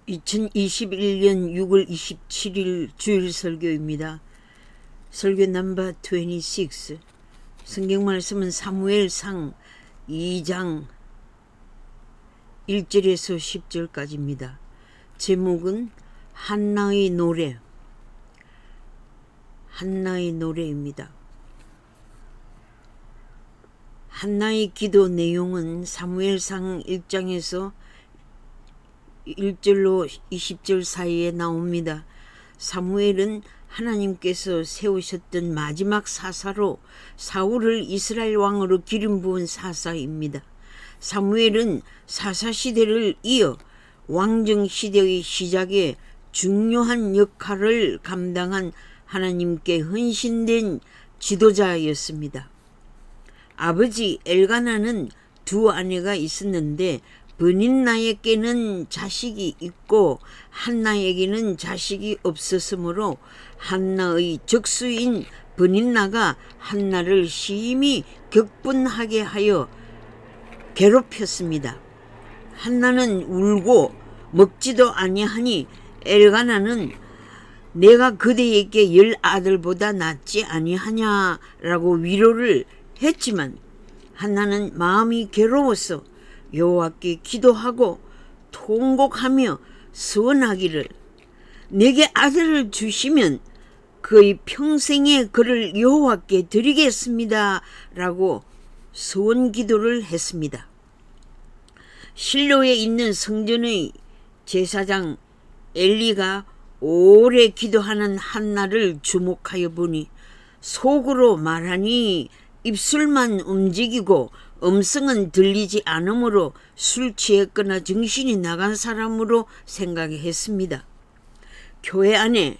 2021년 6월 27일 주일 설교입니다. 설교 넘버 26. 성경 말씀은 사무엘상 2장 1절에서 10절까지입니다. 제목은 한나의 노래. 한나의 노래입니다. 한나의 기도 내용은 사무엘상 1장에서 1절로 20절 사이에 나옵니다. 사무엘은 하나님께서 세우셨던 마지막 사사로 사울을 이스라엘 왕으로 기름 부은 사사입니다. 사무엘은 사사 시대를 이어 왕정 시대의 시작에 중요한 역할을 감당한 하나님께 헌신된 지도자였습니다. 아버지 엘가나는 두 아내가 있었는데 브닌나에게는 자식이 있고 한나에게는 자식이 없었으므로 한나의 적수인 브닌나가 한나를 심히 격분하게 하여 괴롭혔습니다. 한나는 울고 먹지도 아니하니 엘가나는 내가 그대에게 10아들보다 낫지 아니하냐라고 위로를 했지만 한나는 마음이 괴로워서 여호와께 기도하고 통곡하며 서원하기를 내게 아들을 주시면 그의 평생에 그를 여호와께 드리겠습니다 라고 서원 기도를 했습니다. 실로에 있는 성전의 제사장 엘리가 오래 기도하는 한나를 주목하여 보니 속으로 말하니 입술만 움직이고 음성은 들리지 않으므로 술 취했거나 정신이 나간 사람으로 생각했습니다. 교회 안에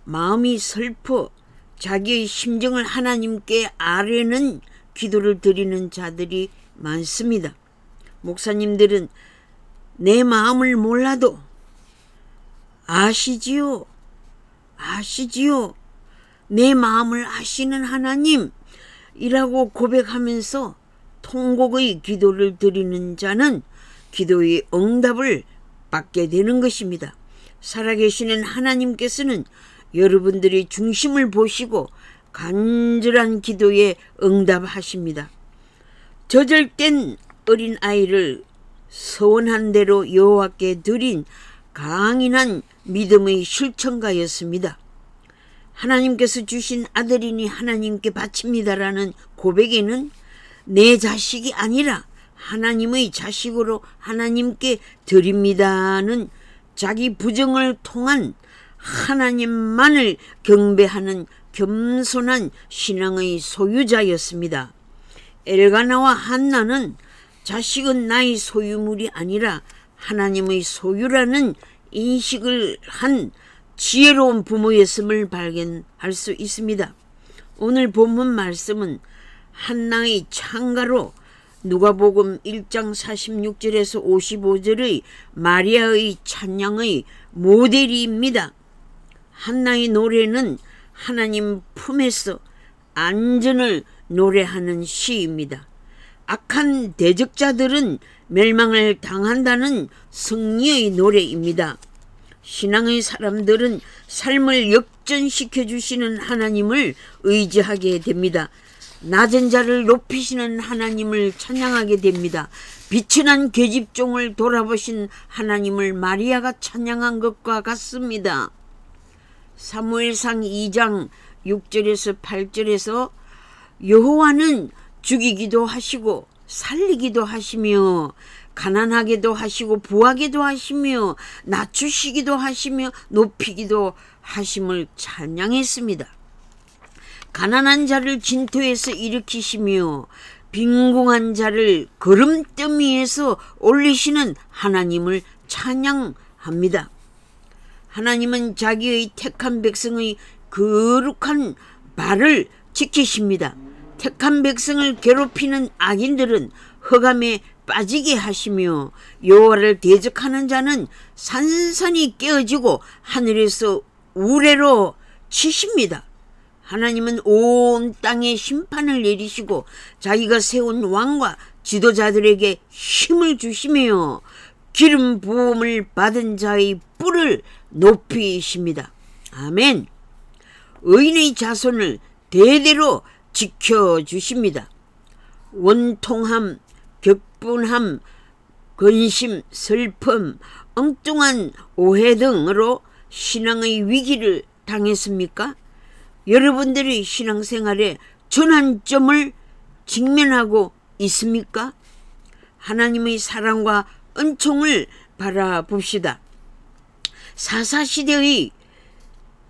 마음이 슬퍼 자기의 심정을 하나님께 아뢰는 기도를 드리는 자들이 많습니다. 목사님들은 내 마음을 몰라도 아시지요. 내 마음을 아시는 하나님이라고 고백하면서 통곡의 기도를 드리는 자는 기도의 응답을 받게 되는 것입니다. 살아계시는 하나님께서는 여러분들의 중심을 보시고 간절한 기도에 응답하십니다. 저절된 어린아이를 서원한 대로 여호와께 드린 강인한 믿음의 실천가였습니다. 하나님께서 주신 아들이니 하나님께 바칩니다라는 고백에는 내 자식이 아니라 하나님의 자식으로 하나님께 드립니다는 자기 부정을 통한 하나님만을 경배하는 겸손한 신앙의 소유자였습니다. 엘가나와 한나는 자식은 나의 소유물이 아니라 하나님의 소유라는 인식을 한 지혜로운 부모였음을 발견할 수 있습니다. 오늘 본문 말씀은 한나의 창가로 누가복음 1장 46절에서 55절의 마리아의 찬양의 모델입니다. 한나의 노래는 하나님 품에서 안전을 노래하는 시입니다. 악한 대적자들은 멸망을 당한다는 승리의 노래입니다. 신앙의 사람들은 삶을 역전시켜 주시는 하나님을 의지하게 됩니다. 낮은 자를 높이시는 하나님을 찬양하게 됩니다. 빛이 난 계집종을 돌아보신 하나님을 마리아가 찬양한 것과 같습니다. 사무엘상 2장 6절에서 8절에서 여호와는 죽이기도 하시고 살리기도 하시며 가난하게도 하시고 부하게도 하시며 낮추시기도 하시며 높이기도 하심을 찬양했습니다. 가난한 자를 진토에서 일으키시며 빈궁한 자를 거름더미에서 올리시는 하나님을 찬양합니다. 하나님은 자기의 택한 백성의 거룩한 발을 지키십니다. 택한 백성을 괴롭히는 악인들은 흑암에 빠지게 하시며 여호와를 대적하는 자는 산산이 깨어지고 하늘에서 우레로 치십니다. 하나님은 온 땅에 심판을 내리시고 자기가 세운 왕과 지도자들에게 힘을 주시며 기름 부음을 받은 자의 뿔을 높이십니다. 아멘. 의인의 자손을 대대로 지켜주십니다. 원통함, 격분함, 근심, 슬픔, 엉뚱한 오해 등으로 신앙의 위기를 당했습니까? 여러분들의 신앙생활에 전환점을 직면하고 있습니까? 하나님의 사랑과 은총을 바라봅시다. 사사시대의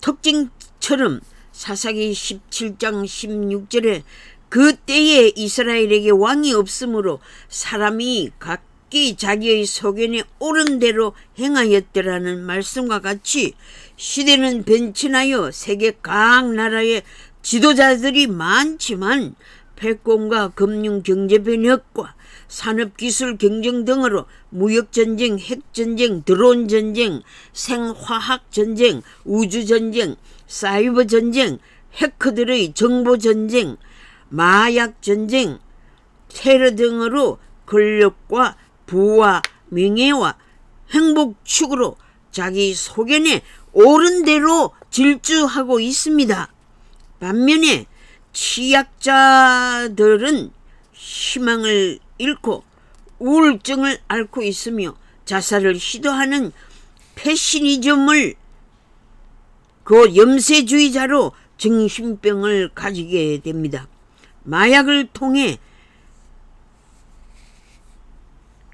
특징처럼 사사기 17장 16절에 그때에 이스라엘에게 왕이 없으므로 사람이 각기 자기의 소견에 옳은 대로 행하였더라는 말씀과 같이 시대는 변천하여 세계 각 나라의 지도자들이 많지만 패권과 금융 경제 변혁과 산업기술 경쟁 등으로 무역전쟁, 핵전쟁, 드론전쟁, 생화학전쟁, 우주전쟁, 사이버전쟁, 해커들의 정보전쟁, 마약전쟁, 테러 등으로 권력과 부와 명예와 행복 축으로 자기 소견에 옳은 대로 질주하고 있습니다. 반면에 취약자들은 희망을 잃고 우울증을 앓고 있으며 자살을 시도하는 패시니즘을 염세주의자로 정신병을 가지게 됩니다. 마약을 통해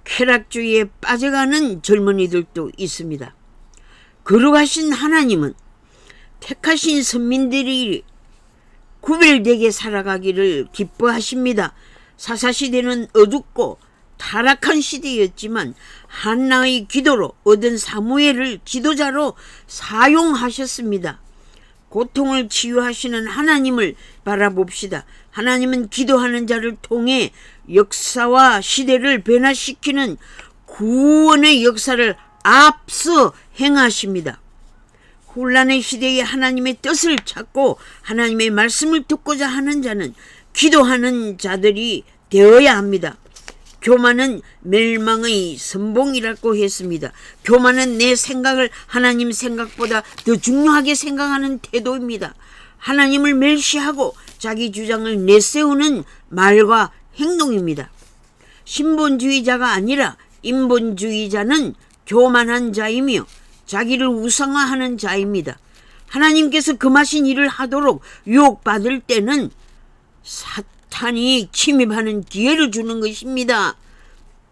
쾌락주의에 빠져가는 젊은이들도 있습니다. 거룩하신 하나님은 택하신 선민들이 구별되게 살아가기를 기뻐하십니다. 사사시대는 어둡고 타락한 시대였지만 한나의 기도로 얻은 사무엘을 지도자로 사용하셨습니다. 고통을 치유하시는 하나님을 바라봅시다. 하나님은 기도하는 자를 통해 역사와 시대를 변화시키는 구원의 역사를 앞서 행하십니다. 혼란의 시대에 하나님의 뜻을 찾고 하나님의 말씀을 듣고자 하는 자는 기도하는 자들이 되어야 합니다. 교만은 멸망의 선봉이라고 했습니다. 교만은 내 생각을 하나님 생각보다 더 중요하게 생각하는 태도입니다. 하나님을 멸시하고 자기 주장을 내세우는 말과 행동입니다. 신본주의자가 아니라 인본주의자는 교만한 자이며 자기를 우상화하는 자입니다. 하나님께서 금하신 일을 하도록 유혹받을 때는 사탄이 침입하는 기회를 주는 것입니다.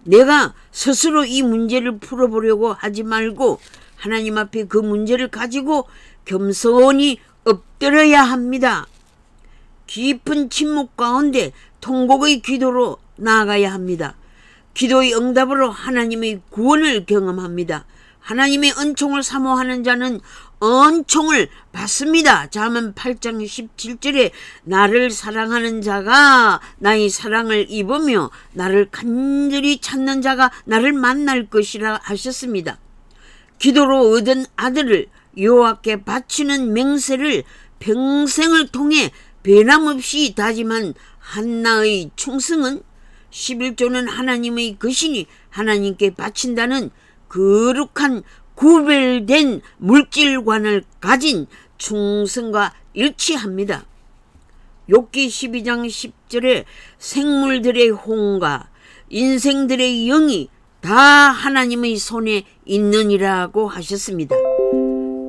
내가 스스로 이 문제를 풀어보려고 하지 말고 하나님 앞에 그 문제를 가지고 겸손히 엎드려야 합니다. 깊은 침묵 가운데 통곡의 기도로 나아가야 합니다. 기도의 응답으로 하나님의 구원을 경험합니다. 하나님의 은총을 사모하는 자는 은총을 받습니다. 잠언 8장 17절에 나를 사랑하는 자가 나의 사랑을 입으며 나를 간절히 찾는 자가 나를 만날 것이라 하셨습니다. 기도로 얻은 아들을 여호와께 바치는 맹세를 평생을 통해 변함없이 다짐한 한나의 충성은 11조는 하나님의 것이니 하나님께 바친다는 거룩한 구별된 물질관을 가진 충성과 일치합니다. 욥기 12장 10절에 생물들의 혼과 인생들의 영이 다 하나님의 손에 있느니라고 하셨습니다.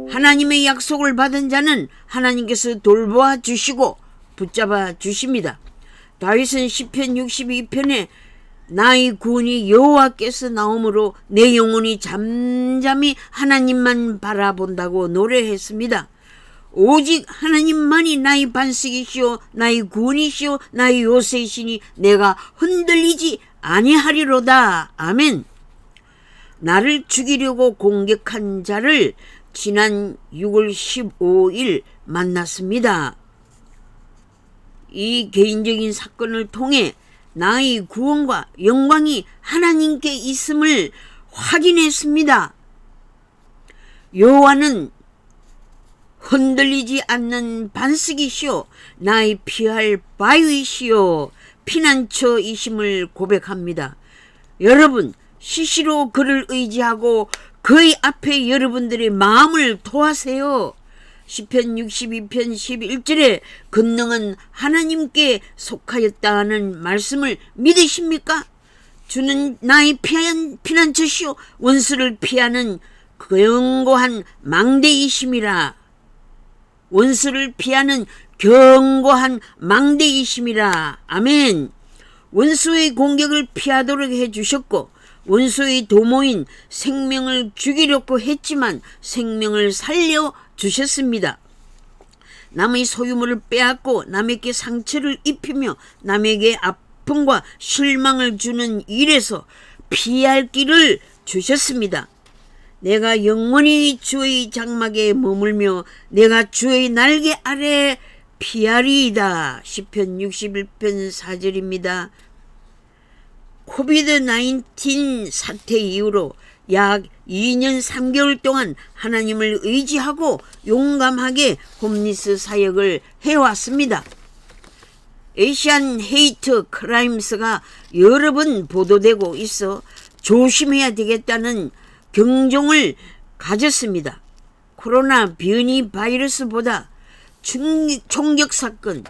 하나님의 약속을 받은 자는 하나님께서 돌보아 주시고 붙잡아 주십니다. 다윗은 시편 62편에 나의 구원이 여호와께서 나오므로 내 영혼이 잠잠히 하나님만 바라본다고 노래했습니다. 오직 하나님만이 나의 반석이시오 나의 구원이시오 나의 요새이시니 내가 흔들리지 아니하리로다. 아멘. 나를 죽이려고 공격한 자를 지난 6월 15일 만났습니다. 이 개인적인 사건을 통해 나의 구원과 영광이 하나님께 있음을 확인했습니다. 여호와는 흔들리지 않는 반석이시오 나의 피할 바위이시오 피난처이심을 고백합니다. 여러분, 시시로 그를 의지하고 그의 앞에 여러분들의 마음을 토하세요. 시편 62편 11절에 권능은 하나님께 속하였다는 말씀을 믿으십니까? 주는 나의 피난처시오 원수를 피하는 견고한 망대이심이라. 원수를 피하는 견고한 망대이심이라. 아멘. 원수의 공격을 피하도록 해주셨고 원수의 도모인 생명을 죽이려고 했지만 생명을 살려주셨습니다. 남의 소유물을 빼앗고 남에게 상처를 입히며 남에게 아픔과 실망을 주는 일에서 피할 길을 주셨습니다. 내가 영원히 주의 장막에 머물며 내가 주의 날개 아래 피하리이다. 시편 61편 4절입니다. 코비드-19 사태 이후로 약 2년 3개월 동안 하나님을 의지하고 용감하게 홈리스 사역을 해왔습니다. 에이시안 헤이트 크라임스가 여러 번 보도되고 있어 조심해야 되겠다는 경종을 가졌습니다. 코로나 변이 바이러스보다 총격 사건,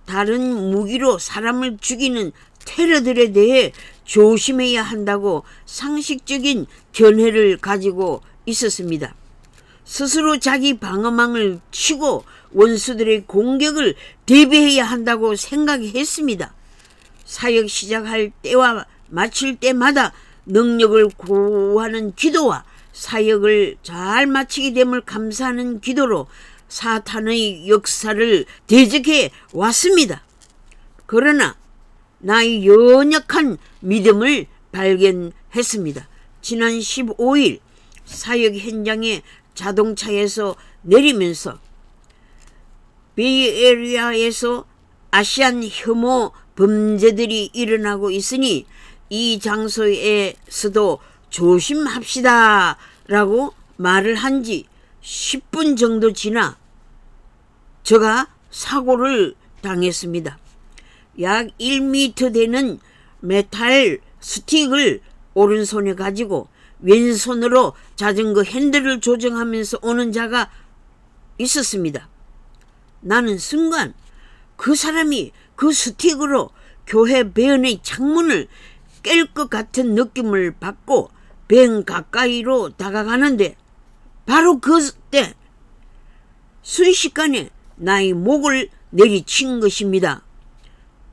다른 무기로 사람을 죽이는 테러들에 대해 조심해야 한다고 상식적인 견해를 가지고 있었습니다. 스스로 자기 방어망을 치고 원수들의 공격을 대비해야 한다고 생각했습니다. 사역 시작할 때와 마칠 때마다 능력을 구하는 기도와 사역을 잘 마치게 됨을 감사하는 기도로 사탄의 역사를 대적해 왔습니다. 그러나 나의 연약한 믿음을 발견했습니다. 지난 15일 사역 현장에 자동차에서 내리면서 베이에리아에서 아시안 혐오 범죄들이 일어나고 있으니 이 장소에서도 조심합시다 라고 말을 한 지 10분 정도 지나 제가 사고를 당했습니다. 약 1m 되는 메탈 스틱을 오른손에 가지고 왼손으로 자전거 핸들을 조정하면서 오는 자가 있었습니다. 나는 순간 그 사람이 그 스틱으로 교회 배연의 창문을 깰 것 같은 느낌을 받고 뱅 가까이로 다가가는데 바로 그때 순식간에 나의 목을 내리친 것입니다.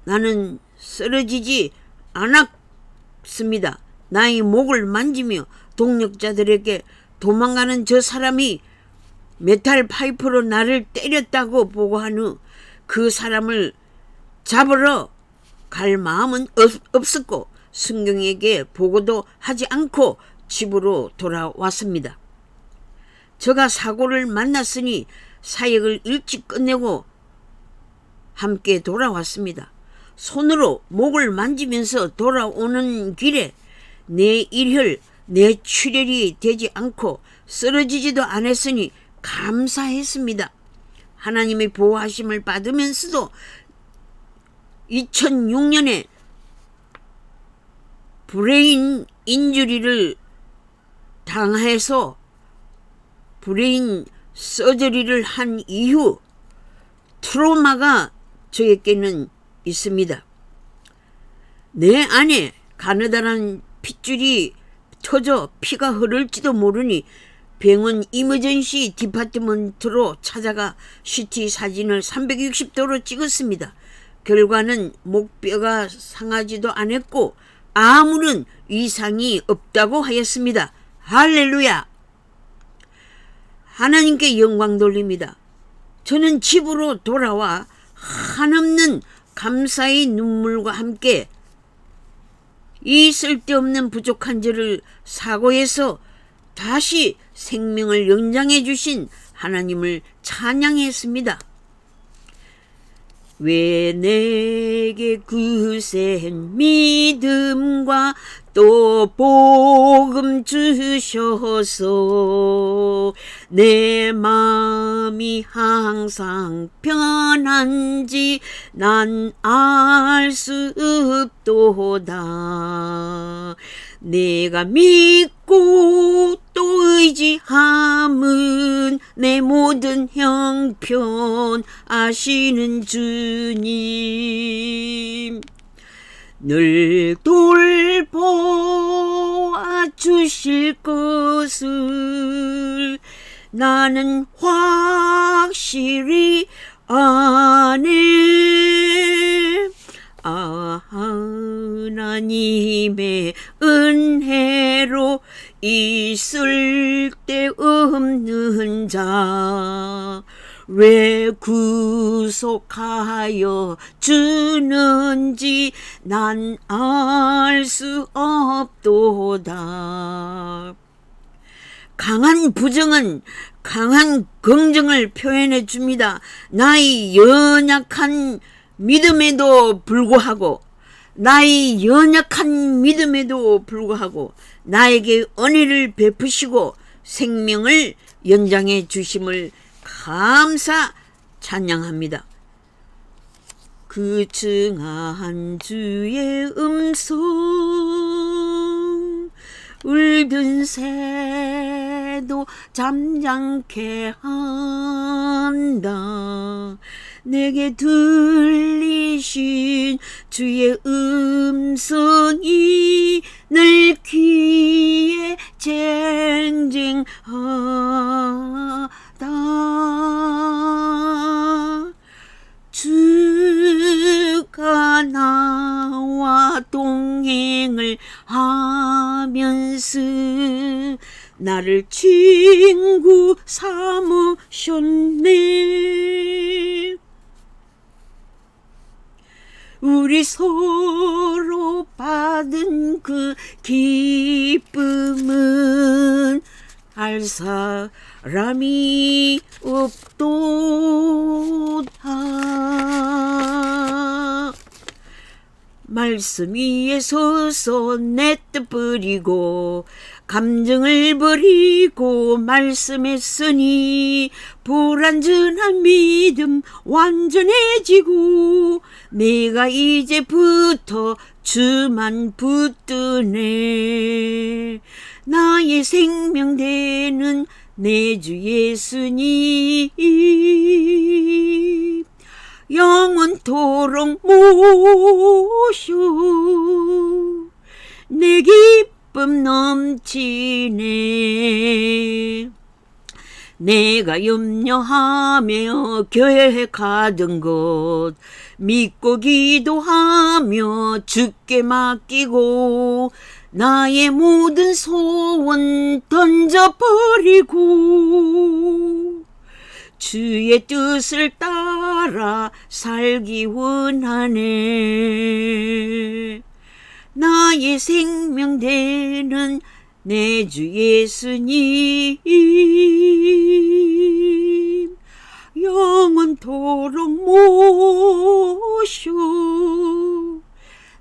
나는 쓰러지지 않았습니다. 나의 목을 만지며 동력자들에게 도망가는 저 사람이 메탈 파이프로 나를 때렸다고 보고한 후 그 사람을 잡으러 갈 마음은 없었고 순경에게 보고도 하지 않고 집으로 돌아왔습니다. 제가 사고를 만났으니 사역을 일찍 끝내고 함께 돌아왔습니다. 손으로 목을 만지면서 돌아오는 길에 내 일혈, 내 출혈이 되지 않고 쓰러지지도 않았으니 감사했습니다. 하나님의 보호하심을 받으면서도 2006년에 브레인 인주리를 당해서 브레인 서저리를 한 이후 트라우마가 저에게는 있습니다. 내 안에 가느다란 핏줄이 터져 피가 흐를지도 모르니 병원 이머전시 디파트먼트로 찾아가 CT 사진을 360도로 찍었습니다. 결과는 목뼈가 상하지도 않았고 아무런 이상이 없다고 하였습니다. 할렐루야! 하나님께 영광 돌립니다. 저는 집으로 돌아와 한없는 감사의 눈물과 함께 이 쓸데없는 부족한 저를 사고해서 다시 생명을 연장해 주신 하나님을 찬양했습니다. 왜 내게 굳센 믿음과 또 복음 주셔서 내 마음이 항상 편한지 난 알 수 없도다. 내가 믿고 또 의지함은 내 모든 형편 아시는 주님. 늘 돌보아 주실 것을 나는 확실히 아네. 하나님의 은혜로 있을 데 없는 자 왜 구속하여 주는지 난 알 수 없도다. 강한 부정은 강한 긍정을 표현해 줍니다. 나의 연약한 믿음에도 불구하고 나에게 은혜를 베푸시고 생명을 연장해 주심을 감사 찬양합니다. 그 증한 주의 음성 울든 새도 잠잠케 한다. 내게 들리신 주의 음성이 늘 귀에 쟁쟁하다. 주가 나와 동행을 하면서 나를 친구 삼으셨네. 우리 서로 받은 그 기쁨은 알 사람이 없도다. 말씀 위에 서서 내 뜻 버리고 감정을 버리고 말씀했으니 불완전한 믿음 완전해지고 내가 이제부터 주만 붙드네. 나의 생명 되는 내 주 예수님 영원토록 모셔 내 기쁨 넘치네. 내가 염려하며 교회 가던 것 믿고 기도하며 주께 맡기고 나의 모든 소원 던져버리고 주의 뜻을 따라 살기 원하네. 나의 생명 되는 내 주 예수님 영원토록 모셔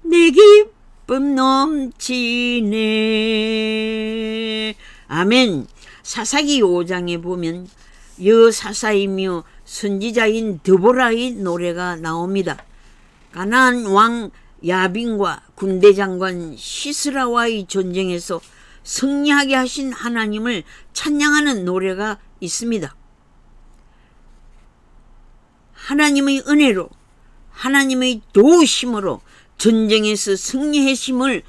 내 기쁨 넘치네. 아멘. 사사기 5장에 보면 여사사이며 선지자인 드보라의 노래가 나옵니다. 가나안 왕 야빈과 군대 장관 시스라와의 전쟁에서 승리하게 하신 하나님을 찬양하는 노래가 있습니다. 하나님의 은혜로 하나님의 도우심으로 전쟁에서 승리했음을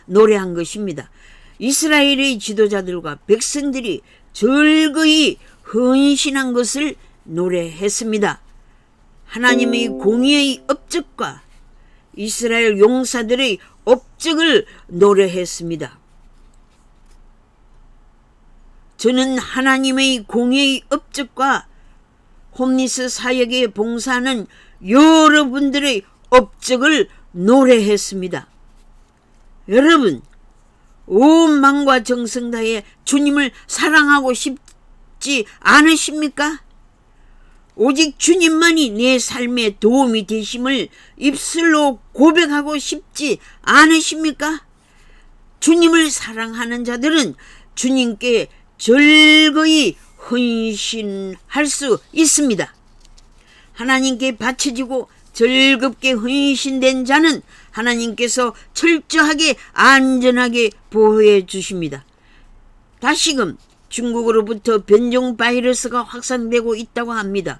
노래한 것입니다. 이스라엘의 지도자들과 백성들이 즐거이 헌신한 것을 노래했습니다. 하나님의 공의의 업적과 이스라엘 용사들의 업적을 노래했습니다. 저는 하나님의 공의의 업적과 홈리스 사역에 봉사하는 여러분들의 업적을 노래했습니다. 여러분, 온 마음과 정성 다해 주님을 사랑하고 싶지 않으십니까? 오직 주님만이 내 삶에 도움이 되심을 입술로 고백하고 싶지 않으십니까? 주님을 사랑하는 자들은 주님께 즐거이 헌신할 수 있습니다. 하나님께 바쳐지고 즐겁게 헌신된 자는 하나님께서 철저하게 안전하게 보호해 주십니다. 다시금 중국으로부터 변종 바이러스가 확산되고 있다고 합니다.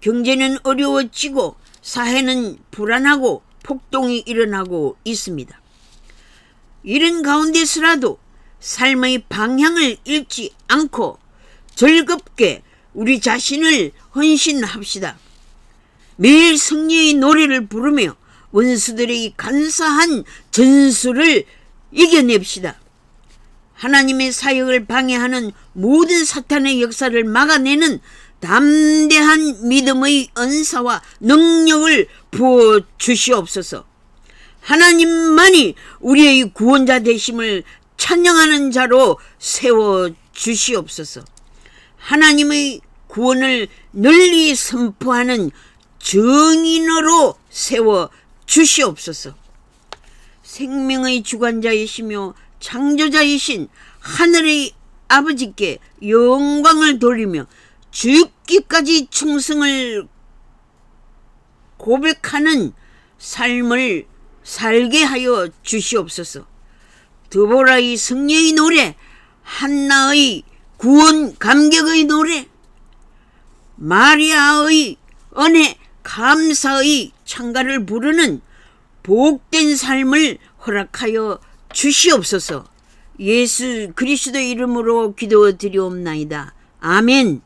경제는 어려워지고 사회는 불안하고 폭동이 일어나고 있습니다. 이런 가운데서라도 삶의 방향을 잃지 않고 즐겁게 우리 자신을 헌신합시다. 매일 승리의 노래를 부르며 원수들의 간사한 전술을 이겨냅시다. 하나님의 사역을 방해하는 모든 사탄의 역사를 막아내는 담대한 믿음의 은사와 능력을 부어 주시옵소서. 하나님만이 우리의 구원자 되심을 찬양하는 자로 세워 주시옵소서. 하나님의 구원을 널리 선포하는 증인으로 세워 주시옵소서. 생명의 주관자이시며 창조자이신 하늘의 아버지께 영광을 돌리며 죽기까지 충성을 고백하는 삶을 살게 하여 주시옵소서. 드보라의 승리의 노래, 한나의 구원 감격의 노래, 마리아의 은혜 감사의 찬가를 부르는 복된 삶을 허락하여 주시옵소서. 예수 그리스도 이름으로 기도드리옵나이다. 아멘.